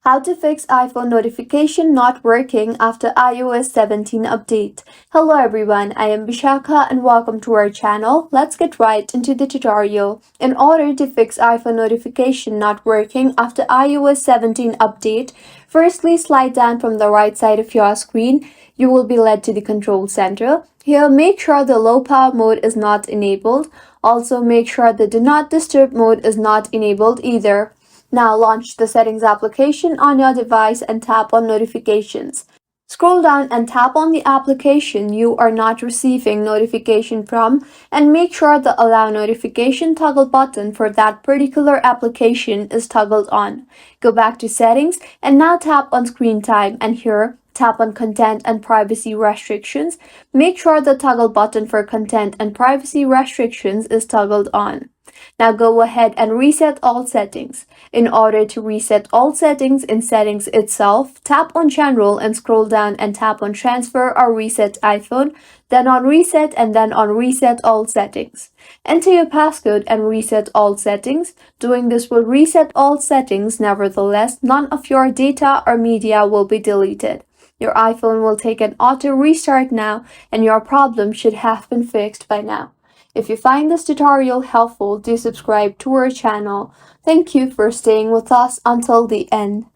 How to fix iPhone notification not working after iOS 17 update. Hello everyone, I am Bishakha and welcome to our channel. Let's get right into the tutorial. In order to fix iPhone notification not working after iOS 17 update, firstly slide down from the right side of your screen. You will be led to the control center. Here, make sure the low power mode is not enabled. Also, make sure the do not disturb mode is not enabled either. Now launch the Settings application on your device and tap on Notifications. Scroll down and tap on the application you are not receiving notification from and make sure the Allow Notification toggle button for that particular application is toggled on. Go back to Settings and now tap on Screen Time and here tap on Content and Privacy Restrictions. Make sure the toggle button for Content and Privacy Restrictions is toggled on. Now go ahead and reset all settings. In order to reset all settings in Settings itself, tap on General and scroll down and tap on Transfer or Reset iPhone, then on Reset and then on Reset All Settings. Enter your passcode and reset all settings. Doing this will reset all settings. Nevertheless, none of your data or media will be deleted. Your iPhone will take an auto restart now and your problem should have been fixed by now. If you find this tutorial helpful, do subscribe to our channel. Thank you for staying with us until the end.